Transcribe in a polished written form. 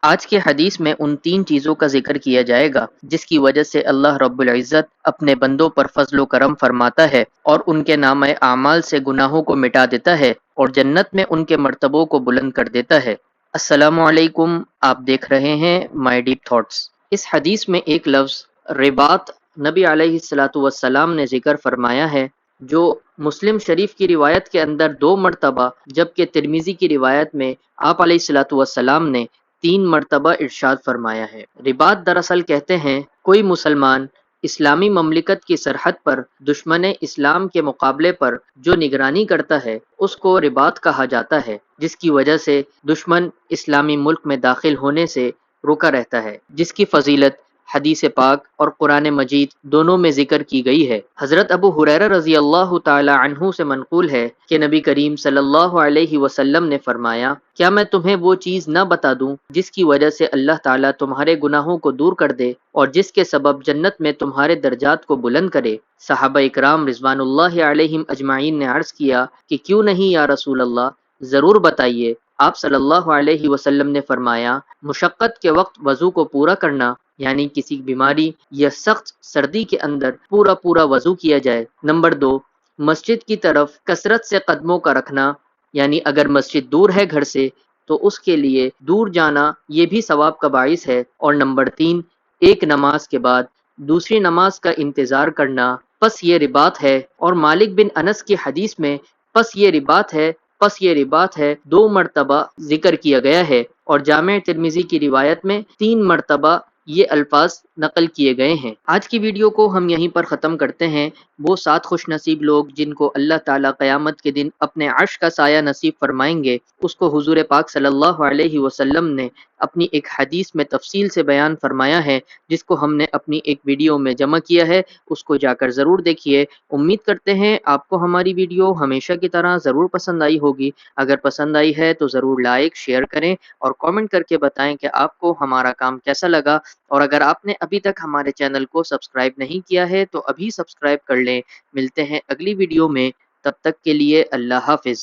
آج کے حدیث میں ان تین چیزوں کا ذکر کیا جائے گا جس کی وجہ سے اللہ رب العزت اپنے بندوں پر فضل و کرم فرماتا ہے اور ان کے نامہ اعمال سے گناہوں کو مٹا دیتا ہے اور جنت میں ان کے مرتبوں کو بلند کر دیتا ہے۔ السلام علیکم، آپ دیکھ رہے ہیں مائی ڈیپ تھاٹس۔ اس حدیث میں ایک لفظ رباط نبی علیہ الصلاۃ والسلام نے ذکر فرمایا ہے، جو مسلم شریف کی روایت کے اندر 2 مرتبہ جبکہ ترمذی کی روایت میں آپ علیہ الصلاۃ والسلام نے 3 مرتبہ ارشاد فرمایا ہے۔ رباط دراصل کہتے ہیں کوئی مسلمان اسلامی مملکت کی سرحد پر دشمن اسلام کے مقابلے پر جو نگرانی کرتا ہے اس کو رباط کہا جاتا ہے، جس کی وجہ سے دشمن اسلامی ملک میں داخل ہونے سے رکا رہتا ہے، جس کی فضیلت حدیث پاک اور قرآن مجید دونوں میں ذکر کی گئی ہے۔ حضرت ابو ہریرہ رضی اللہ تعالی عنہ سے منقول ہے کہ نبی کریم صلی اللہ علیہ وسلم نے فرمایا، کیا میں تمہیں وہ چیز نہ بتا دوں جس کی وجہ سے اللہ تعالیٰ تمہارے گناہوں کو دور کر دے اور جس کے سبب جنت میں تمہارے درجات کو بلند کرے؟ صحابہ اکرام رضوان اللہ علیہم اجمعین نے عرض کیا کہ کیوں نہیں یا رسول اللہ، ضرور بتائیے۔ آپ صلی اللہ علیہ وسلم نے فرمایا، مشقت کے وقت وضو کو پورا کرنا، یعنی کسی بیماری یا سخت سردی کے اندر پورا وضو کیا جائے۔ نمبر 2، مسجد کی طرف کثرت سے قدموں کا رکھنا، یعنی اگر مسجد دور ہے گھر سے تو اس کے لیے دور جانا یہ بھی ثواب کا باعث ہے۔ اور نمبر 3، ایک نماز کے بعد دوسری نماز کا انتظار کرنا، پس یہ رباط ہے۔ اور مالک بن انس کی حدیث میں پس یہ رباط ہے 2 مرتبہ ذکر کیا گیا ہے، اور جامع ترمذی کی روایت میں 3 مرتبہ یہ الفاظ نقل کیے گئے ہیں۔ آج کی ویڈیو کو ہم یہیں پر ختم کرتے ہیں۔ وہ 7 خوش نصیب لوگ جن کو اللہ تعالیٰ قیامت کے دن اپنے عرش کا سایہ نصیب فرمائیں گے، اس کو حضور پاک صلی اللہ علیہ وسلم نے اپنی ایک حدیث میں تفصیل سے بیان فرمایا ہے، جس کو ہم نے اپنی ایک ویڈیو میں جمع کیا ہے، اس کو جا کر ضرور دیکھیے۔ امید کرتے ہیں آپ کو ہماری ویڈیو ہمیشہ کی طرح ضرور پسند آئی ہوگی۔ اگر پسند آئی ہے تو ضرور لائک، شیئر کریں اور کامنٹ کر کے بتائیں کہ آپ کو ہمارا کام کیسا لگا، اور اگر آپ نے ابھی تک ہمارے چینل کو سبسکرائب نہیں کیا ہے تو ابھی سبسکرائب کر لیں۔ ملتے ہیں اگلی ویڈیو میں، تب تک کے لیے اللہ حافظ۔